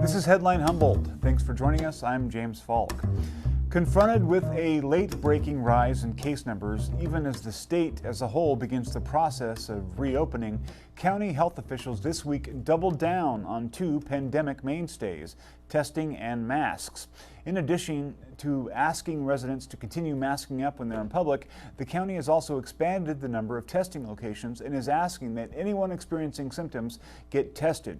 This is Headline Humboldt. Thanks for joining us. I'm James Faulk. Confronted with a late-breaking rise in case numbers, even as the state as a whole begins the process of reopening, county health officials this week doubled down on two pandemic mainstays, testing and masks. In addition to asking residents to continue masking up when they're in public, the county has also expanded the number of testing locations and is asking that anyone experiencing symptoms get tested.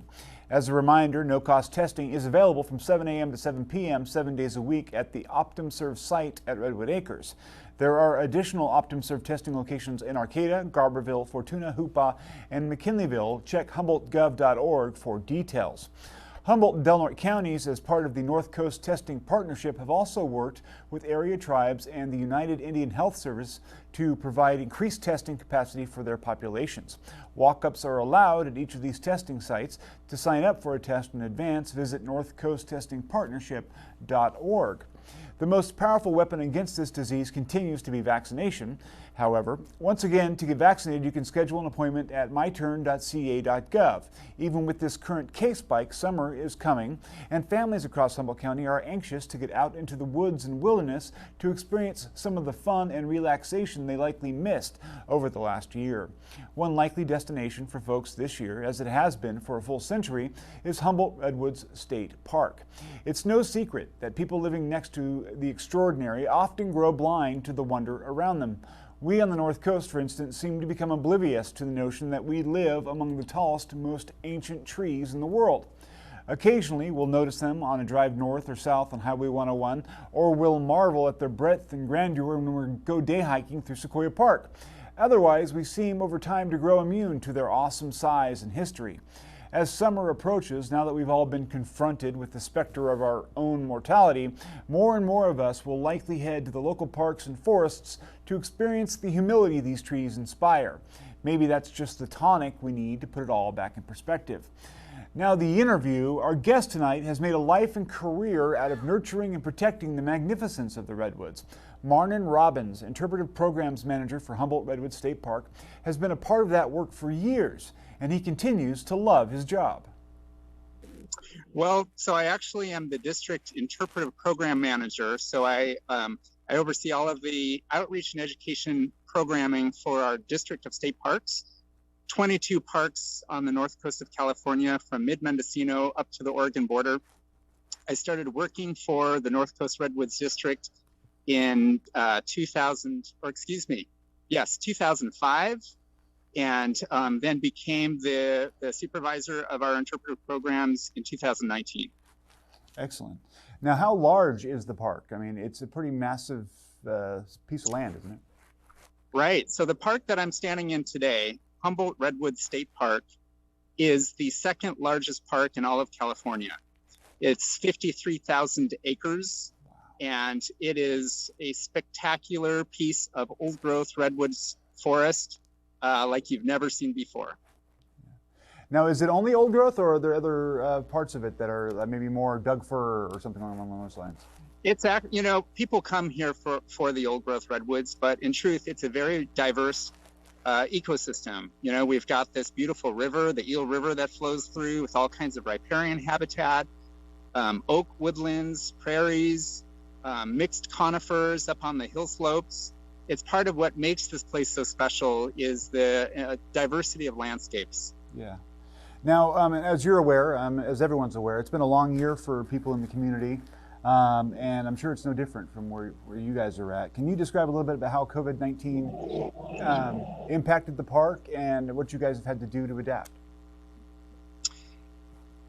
As a reminder, no-cost testing is available from 7 a.m. to 7 p.m. 7 days a week at the OptumServe site at Redwood Acres. There are additional OptumServe testing locations in Arcata, Garberville, Fortuna, Hoopa, and McKinleyville. Check humboldtgov.org for details. Humboldt and Del Norte counties, as part of the North Coast Testing Partnership, have also worked with area tribes and the United Indian Health Service to provide increased testing capacity for their populations. Walk-ups are allowed at each of these testing sites. To sign up for a test in advance, visit northcoasttestingpartnership.org. The most powerful weapon against this disease continues to be vaccination. However, once again, to get vaccinated, you can schedule an appointment at myturn.ca.gov. Even with this current case spike, summer is coming, and families across Humboldt County are anxious to get out into the woods and wilderness to experience some of the fun and relaxation they likely missed over the last year. One likely destination for folks this year, as it has been for a full century, is Humboldt Redwoods State Park. It's no secret that people living next to the extraordinary often grow blind to the wonder around them. We on the North Coast, for instance, seem to become oblivious to the notion that we live among the tallest, most ancient trees in the world. Occasionally, we'll notice them on a drive north or south on Highway 101, or we'll marvel at their breadth and grandeur when we go day hiking through Sequoia Park. Otherwise, we seem over time to grow immune to their awesome size and history. As summer approaches, now that we've all been confronted with the specter of our own mortality, more and more of us will likely head to the local parks and forests to experience the humility these trees inspire. Maybe that's just the tonic we need to put it all back in perspective. Now, the interview, our guest tonight has made a life and career out of nurturing and protecting the magnificence of the Redwoods. Marnin Robbins, Interpretive Programs Manager for Humboldt Redwood State Park, has been a part of that work for years, and he continues to love his job. Well, so I actually am the District Interpretive Program Manager, so I oversee all of the outreach and education programming for our District of State Parks, 22 parks on the north coast of California from mid-Mendocino up to the Oregon border. I started working for the North Coast Redwoods District in 2005, and then became the supervisor of our interpretive programs in 2019. Excellent. Now, how large is the park? I mean, it's a pretty massive piece of land, isn't it? Right. So the park that I'm standing in today, Humboldt Redwood State Park, is the second largest park in all of California. It's 53,000 acres, and it is a spectacular piece of old-growth redwoods forest like you've never seen before. Now, is it only old growth, or are there other parts of it that are maybe more Doug fir or something along those lines? It's, people come here for the old growth redwoods, but in truth, it's a very diverse ecosystem. You know, we've got this beautiful river, the Eel River, that flows through with all kinds of riparian habitat, oak woodlands, prairies, mixed conifers up on the hill slopes. It's part of what makes this place so special is the diversity of landscapes. Yeah. Now, as you're aware, as everyone's aware, it's been a long year for people in the community, and I'm sure it's no different from where you guys are at. Can you describe a little bit about how COVID-19 impacted the park and what you guys have had to do to adapt?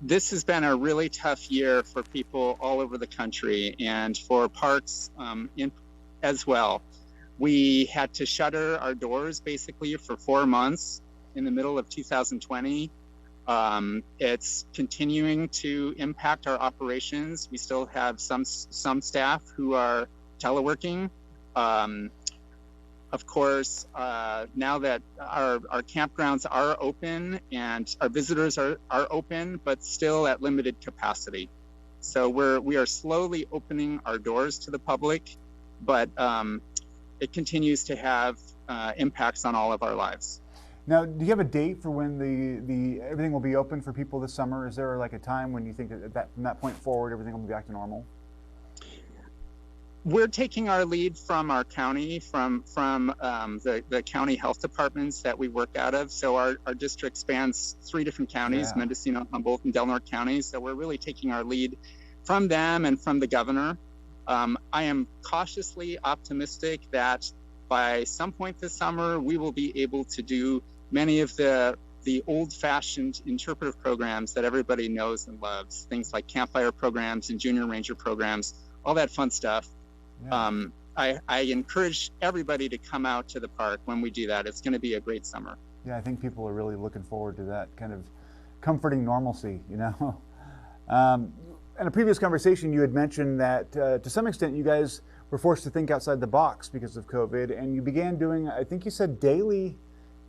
This has been a really tough year for people all over the country, and for parks as well. We had to shutter our doors basically for 4 months in the middle of 2020. It's continuing to impact our operations. We still have some staff who are teleworking. Of course, now that our campgrounds are open and our visitors are open, but still at limited capacity. So we are slowly opening our doors to the public, but it continues to have impacts on all of our lives. Now, do you have a date for when the everything will be open for people this summer? Is there like a time when you think that from that point forward everything will be back to normal? We're taking our lead from our county, from the county health departments that we work out of. So our district spans 3 different counties, Mendocino, Humboldt, and Del Norte counties. So we're really taking our lead from them and from the governor. I am cautiously optimistic that by some point this summer, we will be able to do many of the old-fashioned interpretive programs that everybody knows and loves, things like campfire programs and junior ranger programs, all that fun stuff. Yeah. I encourage everybody to come out to the park when we do that. It's going to be a great summer. Yeah, I think people are really looking forward to that kind of comforting normalcy, you know. In a previous conversation, you had mentioned that to some extent you guys were forced to think outside the box because of COVID, and you began doing, I think you said, daily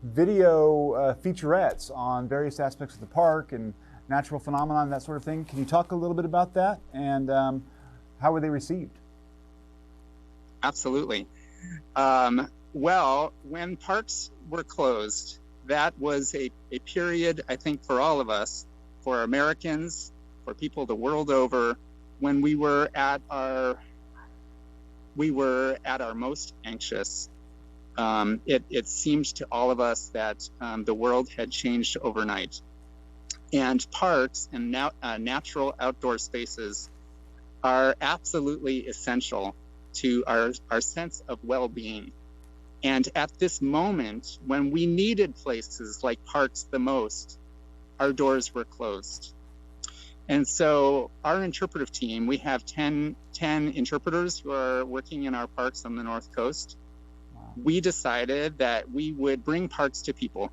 video featurettes on various aspects of the park and natural phenomena and that sort of thing. Can you talk a little bit about that, and how were they received? Absolutely. Well, when parks were closed, that was a period, I think, for all of us, for Americans, for people the world over, when we were at our most anxious. It seemed to all of us that the world had changed overnight, and parks and natural outdoor spaces are absolutely essential to our sense of well-being. And at this moment, when we needed places like parks the most, our doors were closed. And so our interpretive team, we have 10 interpreters who are working in our parks on the North Coast. Wow. We decided that we would bring parks to people.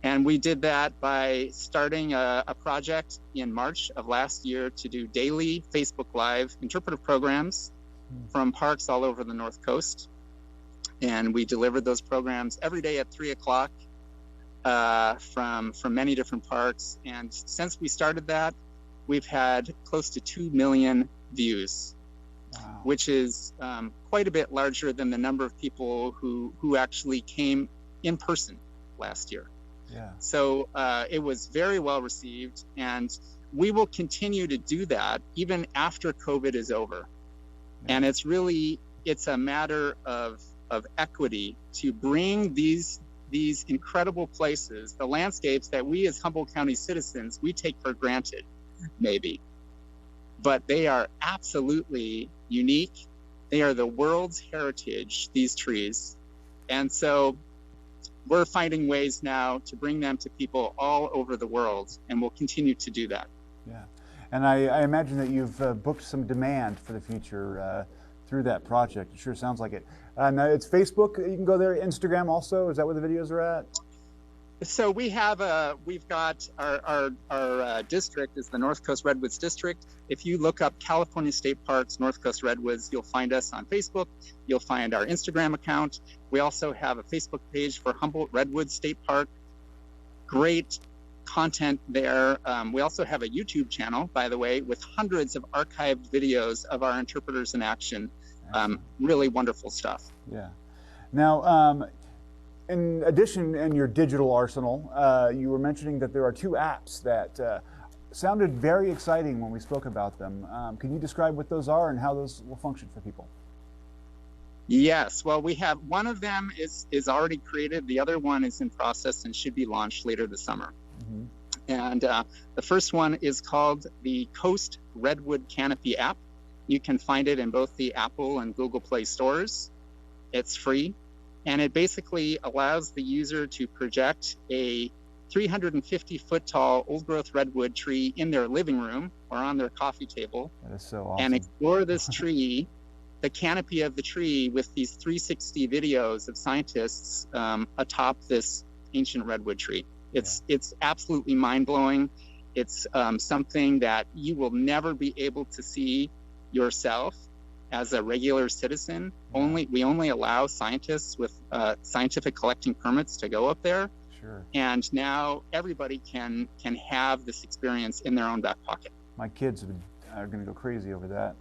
And we did that by starting a project in March of last year to do daily Facebook Live interpretive programs from parks all over the North Coast. And we delivered those programs every day at 3 o'clock from many different parks. And since we started that, we've had close to 2 million views, wow, which is quite a bit larger than the number of people who actually came in person last year. Yeah. So it was very well received, and we will continue to do that even after COVID is over. Yeah. And it's a matter of equity to bring these incredible places, the landscapes that we as Humboldt County citizens, we take for granted, maybe, but they are absolutely unique. They are the world's heritage, these trees. And so we're finding ways now to bring them to people all over the world, and we'll continue to do that. Yeah, and I imagine that you've booked some demand for the future through that project. It sure sounds like it. Now it's Facebook. You can go there. Instagram also. Is that where the videos are at? So we've got our district is the North Coast Redwoods district. If you look up California State Parks North Coast Redwoods, you'll find us on Facebook. You'll find our Instagram account. We also have a Facebook page for Humboldt Redwoods State Park. Great content there. We also have a YouTube channel, by the way, with hundreds of archived videos of our interpreters in action. Really wonderful stuff. Yeah. Now, in addition, in your digital arsenal, you were mentioning that there are 2 apps that sounded very exciting when we spoke about them. Can you describe what those are and how those will function for people? Yes, well, we have one of them is already created. The other one is in process and should be launched later this summer. Mm-hmm. And the first one is called the Coast Redwood Canopy app. You can find it in both the Apple and Google Play stores. It's free. And it basically allows the user to project a 350-foot tall old-growth redwood tree in their living room or on their coffee table. That is so awesome. And explore this tree, the canopy of the tree, with these 360 videos of scientists atop this ancient redwood tree. It's absolutely mind-blowing. It's something that you will never be able to see yourself as a regular citizen. We only allow scientists with scientific collecting permits to go up there. Sure. And now everybody can have this experience in their own back pocket. My kids are going to go crazy over that.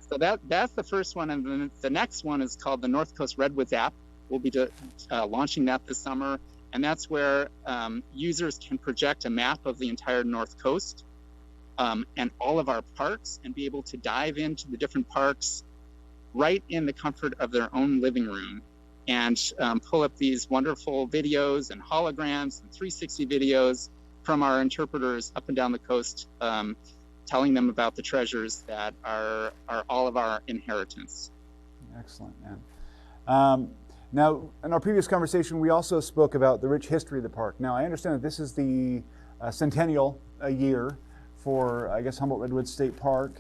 So that's the first one, and then the next one is called the North Coast Redwoods app. We'll be launching that this summer. And that's where users can project a map of the entire North Coast and all of our parks and be able to dive into the different parks right in the comfort of their own living room and pull up these wonderful videos and holograms and 360 videos from our interpreters up and down the coast, telling them about the treasures that are all of our inheritance. Excellent, man. Now, in our previous conversation, we also spoke about the rich history of the park. Now, I understand that this is the centennial year for, I guess, Humboldt Redwoods State Park.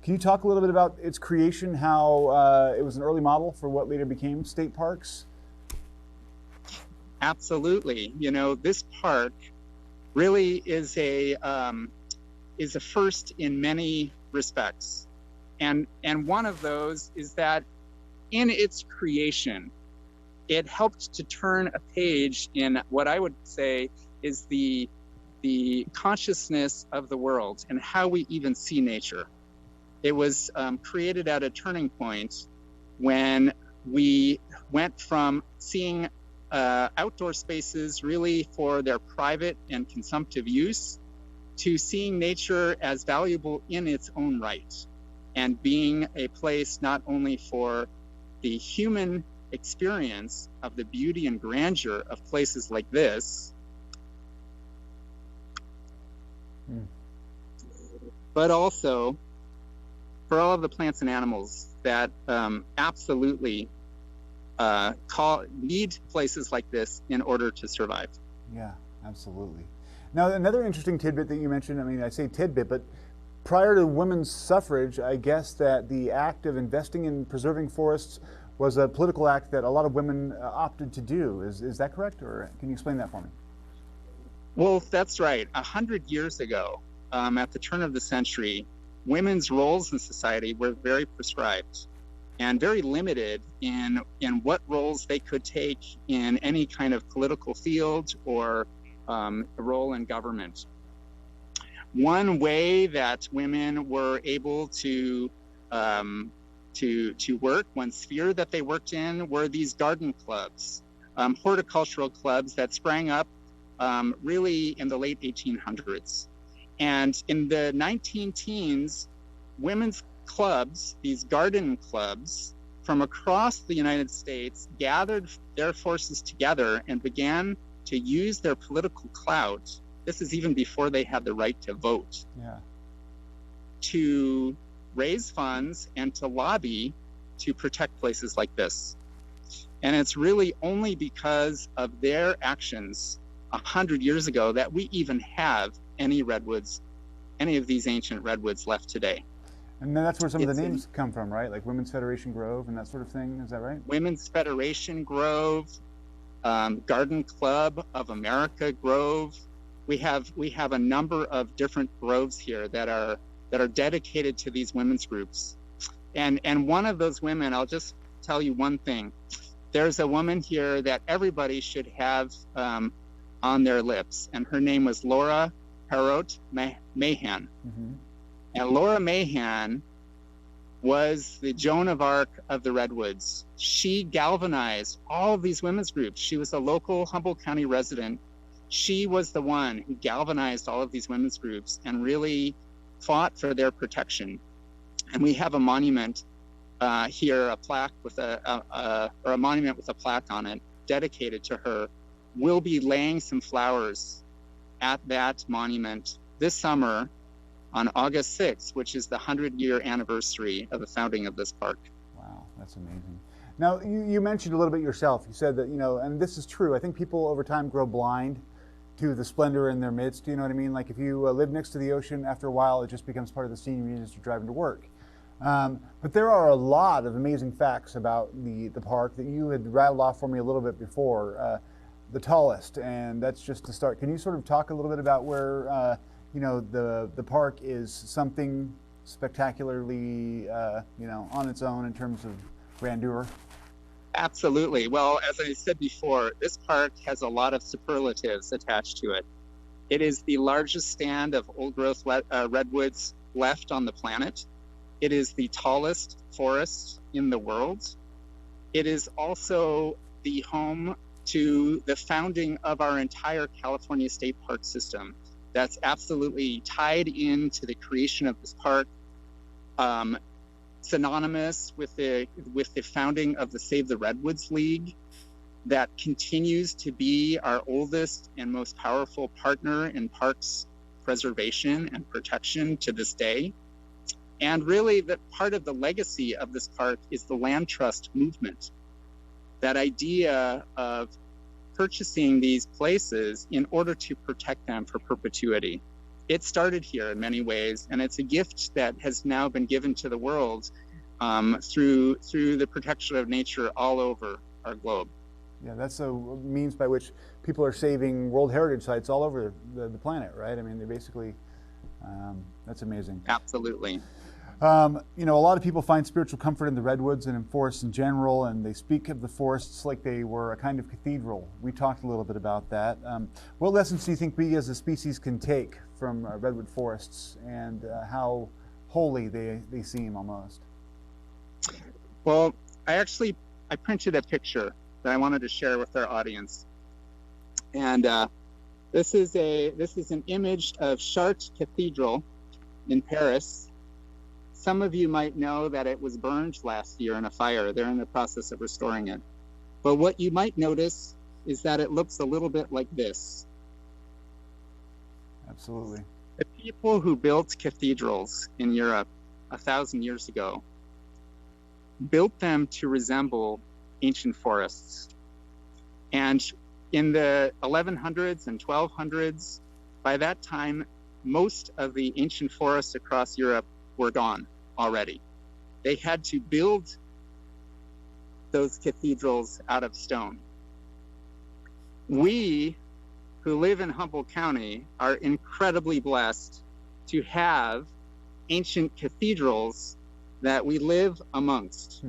Can you talk a little bit about its creation, how it was an early model for what later became state parks? Absolutely. You know, this park really is a first in many respects. And one of those is that in its creation, it helped to turn a page in what I would say is the consciousness of the world and how we even see nature. It was created at a turning point when we went from seeing outdoor spaces really for their private and consumptive use to seeing nature as valuable in its own right and being a place not only for the human experience of the beauty and grandeur of places like this, but also for all of the plants and animals that absolutely need places like this in order to survive. Yeah, absolutely. Now, another interesting tidbit that you mentioned, I mean, I say tidbit, but prior to women's suffrage, I guess that the act of investing in preserving forests was a political act that a lot of women opted to do. Is that correct, or can you explain that for me? Well, that's right. 100 years ago, at the turn of the century, women's roles in society were very prescribed and very limited in what roles they could take in any kind of political field or a role in government. One way that women were able to work, one sphere that they worked in, were these garden clubs, horticultural clubs that sprang up really in the late 1800s. And in the 19-teens, women's clubs, these garden clubs from across the United States, gathered their forces together and began to use their political clout. This is even before they had the right to vote. Yeah. To raise funds and to lobby to protect places like this. And it's really only because of their actions 100 years ago that we even have any redwoods, any of these ancient redwoods left today. And then that's where some of the names come from, right? Like Women's Federation Grove and that sort of thing, is that right? Women's Federation Grove, Garden Club of America Grove. We have a number of different groves here that are dedicated to these women's groups. And one of those women, I'll just tell you one thing. There's a woman here that everybody should have on their lips, and her name was Laura Parrott Mahan. Mm-hmm. And Laura Mahan was the Joan of Arc of the Redwoods. She galvanized all of these women's groups. She was a local Humboldt County resident. She was the one who galvanized all of these women's groups and really fought for their protection. And we have a monument here, a plaque with a monument with a plaque on it dedicated to her. We'll be laying some flowers at that monument this summer on August 6th, which is the 100-year anniversary of the founding of this park. Wow, that's amazing. Now, you mentioned a little bit yourself. You said that, and this is true, I think people over time grow blind to the splendor in their midst, you know what I mean? Like if you live next to the ocean, after a while, it just becomes part of the scenery as you're driving to work. But there are a lot of amazing facts about the park that you had rattled off for me a little bit before. The tallest, and that's just to start. Can you sort of talk a little bit about where, the park is something spectacularly, on its own in terms of grandeur? Absolutely. Well, as I said before, this park has a lot of superlatives attached to it. It is the largest stand of old-growth redwoods left on the planet. It is the tallest forest in the world. It is also the home to the founding of our entire California State Park system. That's absolutely tied into the creation of this park, synonymous with the founding of the Save the Redwoods League, that continues to be our oldest and most powerful partner in parks preservation and protection to this day. And really, that part of the legacy of this park is the land trust movement. That idea of purchasing these places in order to protect them for perpetuity. It started here in many ways, and it's a gift that has now been given to the world through the protection of nature all over our globe. Yeah, that's a means by which people are saving World Heritage sites all over the planet, right? I mean, they basically, that's amazing. Absolutely. You know, a lot of people find spiritual comfort in the redwoods and in forests in general, and they speak of the forests like they were a kind of cathedral. We talked a little bit about that. What lessons do you think we as a species can take from redwood forests, and how holy they seem almost? Well, I printed a picture that I wanted to share with our audience. And this is an image of Chartres Cathedral in Paris. Some of you might know that it was burned last year in a fire. They're in the process of restoring it. But what you might notice is that it looks a little bit like this. Absolutely. The people who built cathedrals in Europe 1,000 years ago built them to resemble ancient forests. And in the 1100s and 1200s, by that time, most of the ancient forests across Europe were gone already. They had to build those cathedrals out of stone. We who live in Humboldt County are incredibly blessed to have ancient cathedrals that we live amongst.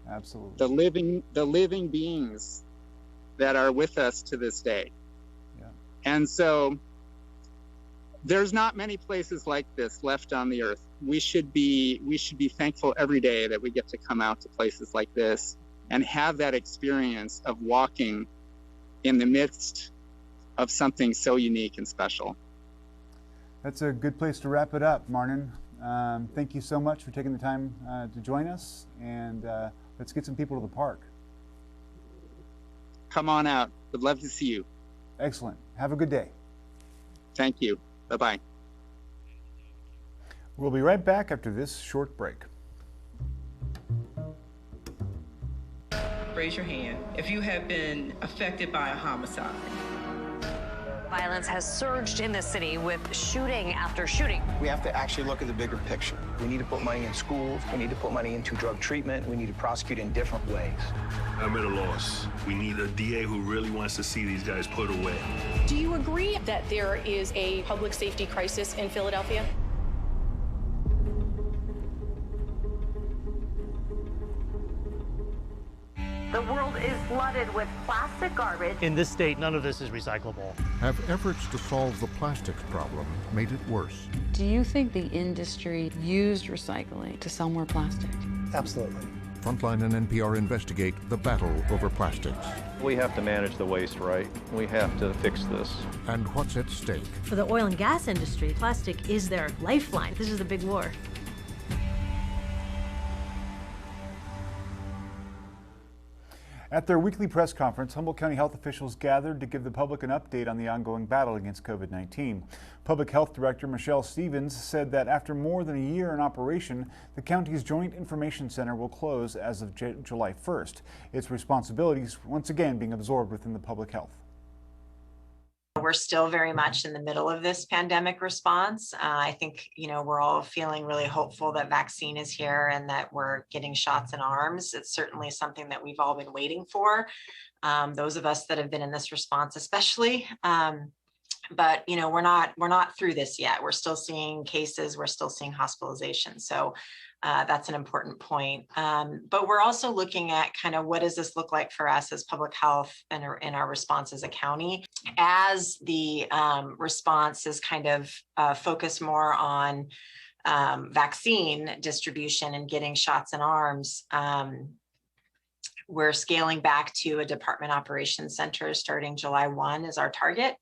Absolutely. The living beings that are with us to this day. Yeah. And so there's not many places like this left on the earth. We should be thankful every day that we get to come out to places like this and have that experience of walking in the midst of something so unique and special. That's a good place to wrap it up, Marnin. Thank you so much for taking the time to join us, and let's get some people to the park. Come on out. Would love to see you. Excellent. Have a good day. Thank you. Bye-bye. We'll be right back after this short break. Raise your hand if you have been affected by a homicide. Violence has surged in the city with shooting after shooting. We have to actually look at the bigger picture. We need to put money in schools. We need to put money into drug treatment. We need to prosecute in different ways. I'm at a loss. We need a DA who really wants to see these guys put away. Do you agree that there is a public safety crisis in Philadelphia? The world is flooded with plastic garbage. In this state, none of this is recyclable. Have efforts to solve the plastics problem made it worse? Do you think the industry used recycling to sell more plastic? Absolutely. Frontline and NPR investigate the battle over plastics. We have to manage the waste right. We have to fix this. And what's at stake? For the oil and gas industry, plastic is their lifeline. This is a big war. At their weekly press conference, Humboldt County health officials gathered to give the public an update on the ongoing battle against COVID-19. Public Health Director Michele Stephens said that after more than a year in operation, the county's Joint Information Center will close as of July 1st. Its responsibilities once again being absorbed within the public health. We're still very much in the middle of this pandemic response. I think, we're all feeling really hopeful that vaccine is here and that we're getting shots in arms. It's certainly something that we've all been waiting for. Those of us that have been in this response, especially. But we're not through this yet. We're still seeing cases. We're still seeing hospitalizations. So that's an important point. But we're also looking at kind of what does this look like for us as public health and in our response as a county, as the response is kind of focused more on vaccine distribution and getting shots in arms. We're scaling back to a department operations center starting July 1 is our target.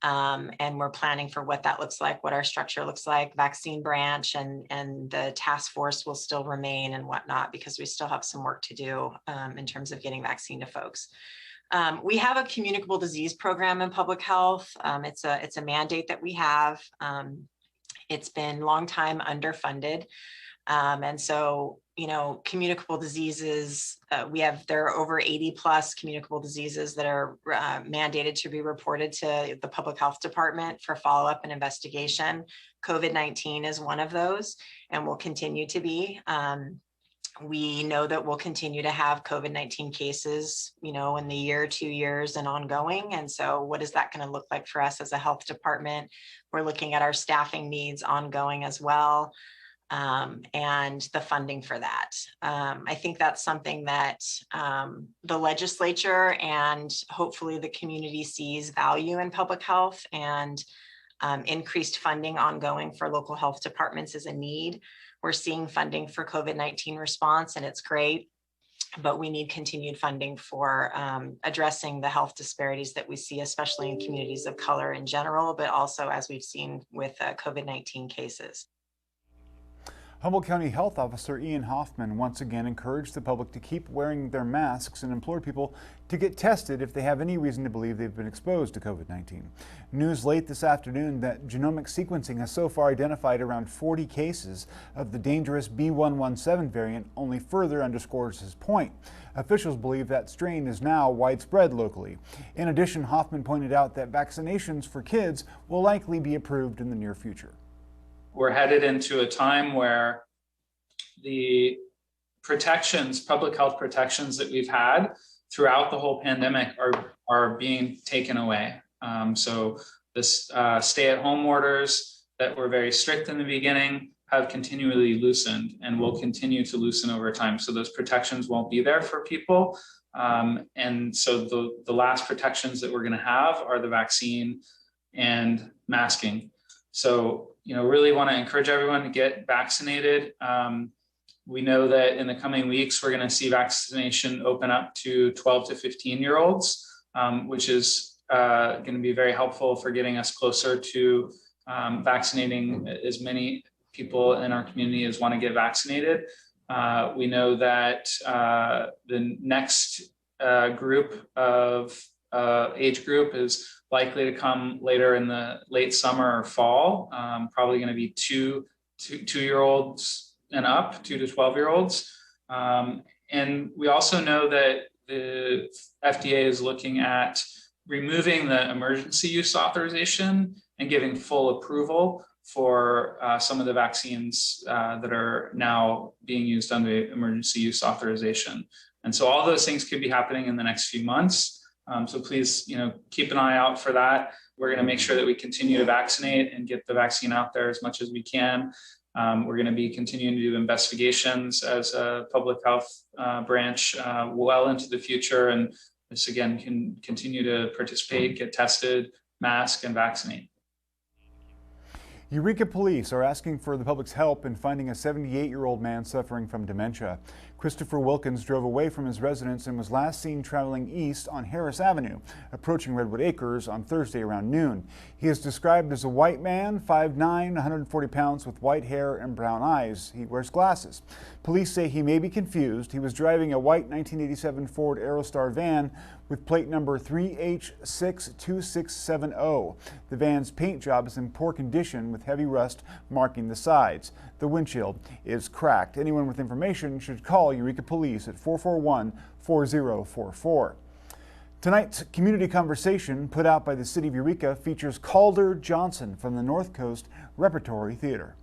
And we're planning for what that looks like, what our structure looks like, vaccine branch, and the task force will still remain and whatnot, because we still have some work to do in terms of getting vaccine to folks. We have a communicable disease program in public health. It's a mandate that we have. It's been a long time underfunded. And so, you know, communicable diseases, there are over 80 plus communicable diseases that are mandated to be reported to the public health department for follow-up and investigation. COVID-19 is one of those and will continue to be. We know that we'll continue to have COVID-19 cases, you know, in the year, 2 years and ongoing. And so what is that going to look like for us as a health department? We're looking at our staffing needs ongoing as well. And the funding for that. I think that's something that the legislature and hopefully the community sees value in public health, and increased funding ongoing for local health departments is a need. We're seeing funding for COVID-19 response, and it's great, but we need continued funding for addressing the health disparities that we see, especially in communities of color in general, but also as we've seen with COVID-19 cases. Humboldt County Health Officer Ian Hoffman once again encouraged the public to keep wearing their masks and implored people to get tested if they have any reason to believe they've been exposed to COVID-19. News late this afternoon that genomic sequencing has so far identified around 40 cases of the dangerous B117 variant only further underscores his point. Officials believe that strain is now widespread locally. In addition, Hoffman pointed out that vaccinations for kids will likely be approved in the near future. We're headed into a time where the protections, public health protections that we've had throughout the whole pandemic are being taken away. So this stay-at-home orders that were very strict in the beginning have continually loosened and will continue to loosen over time. So those protections won't be there for people. And so the last protections that we're going to have are the vaccine and masking. So, you know, really want to encourage everyone to get vaccinated. We know that in the coming weeks, we're going to see vaccination open up to 12 to 15-year-olds, which is going to be very helpful for getting us closer to vaccinating as many people in our community as want to get vaccinated. We know that the next group of age group is likely to come later in the late summer or fall, probably going to be two-year-olds and up, 2 to 12-year-olds. And we also know that the FDA is looking at removing the emergency use authorization and giving full approval for some of the vaccines that are now being used under emergency use authorization. And so all those things could be happening in the next few months. So please, you know, keep an eye out for that. We're going to make sure that we continue to vaccinate and get the vaccine out there as much as we can. We're going to be continuing to do investigations as a public health branch well into the future. And this, again, can continue to participate, get tested, mask, and vaccinate. Eureka police are asking for the public's help in finding a 78-year-old man suffering from dementia. Christopher Wilkins drove away from his residence and was last seen traveling east on Harris Avenue, approaching Redwood Acres on Thursday around noon. He is described as a white man, 5'9", 140 pounds, with white hair and brown eyes. He wears glasses. Police say he may be confused. He was driving a white 1987 Ford Aerostar van with plate number 3H62670. The van's paint job is in poor condition with heavy rust marking the sides. The windshield is cracked. Anyone with information should call Eureka Police at 441-4044. Tonight's community conversation put out by the City of Eureka features Calder Johnson from the North Coast Repertory Theatre.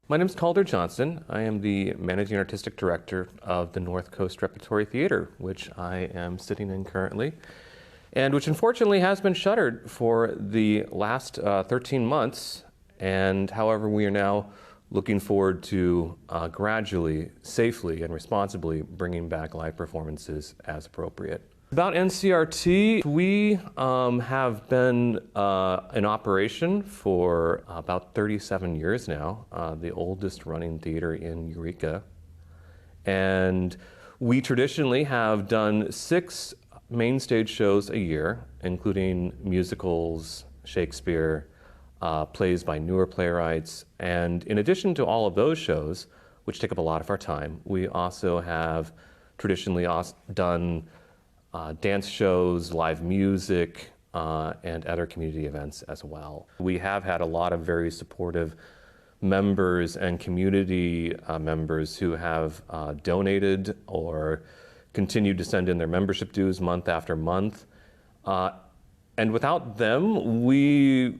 My name is Calder Johnson. I am the Managing Artistic Director of the North Coast Repertory Theatre, which I am sitting in currently, and which unfortunately has been shuttered for the last 13 months. And however, we are now looking forward to gradually, safely, and responsibly bringing back live performances as appropriate. About NCRT, we have been in operation for about 37 years now, the oldest running theater in Eureka. And We traditionally have done 6 main stage shows a year, including musicals, Shakespeare, plays by newer playwrights. And in addition to all of those shows, which take up a lot of our time, we also have traditionally done dance shows, live music, and other community events as well. We have had a lot of very supportive members and community members who have donated or continued to send in their membership dues month after month. And without them, we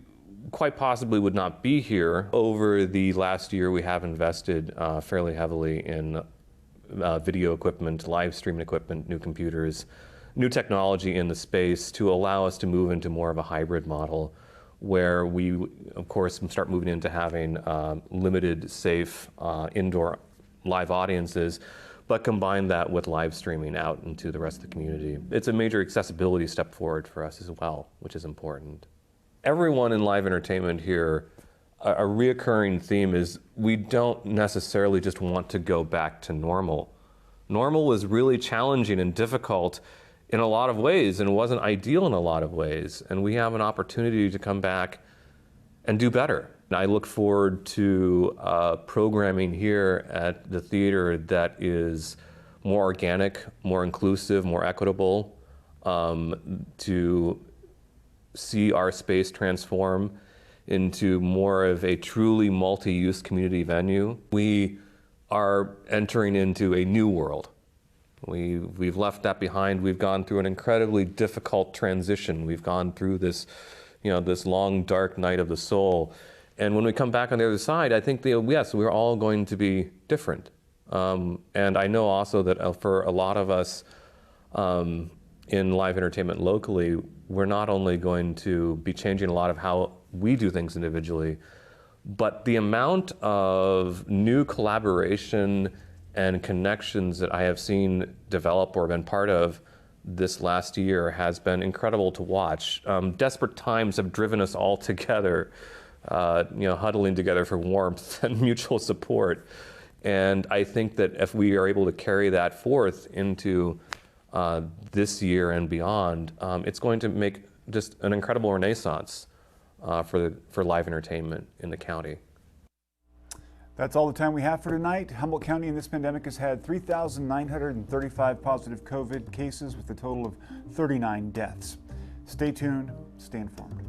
quite possibly would not be here. Over the last year, we have invested fairly heavily in video equipment, live streaming equipment, new computers, new technology in the space to allow us to move into more of a hybrid model where we, of course, start moving into having limited, safe, indoor live audiences, but combine that with live streaming out into the rest of the community. It's a major accessibility step forward for us as well, which is important. Everyone in live entertainment here, a reoccurring theme is we don't necessarily just want to go back to normal. Normal was really challenging and difficult in a lot of ways and wasn't ideal in a lot of ways. And we have an opportunity to come back and do better. And I look forward to programming here at the theater that is more organic, more inclusive, more equitable, to see our space transform into more of a truly multi-use community venue. We are entering into a new world. We've left that behind. We've gone through an incredibly difficult transition. We've gone through this, this long, dark night of the soul. And when we come back on the other side, I think, yes, we're all going to be different. And I know also that for a lot of us in live entertainment locally, we're not only going to be changing a lot of how we do things individually, but the amount of new collaboration and connections that I have seen develop or been part of this last year has been incredible to watch. Desperate times have driven us all together, huddling together for warmth and mutual support. And I think that if we are able to carry that forth into this year and beyond, it's going to make just an incredible renaissance for live entertainment in the county. That's all the time we have for tonight. Humboldt County in this pandemic has had 3,935 positive COVID cases with a total of 39 deaths. Stay tuned, stay informed.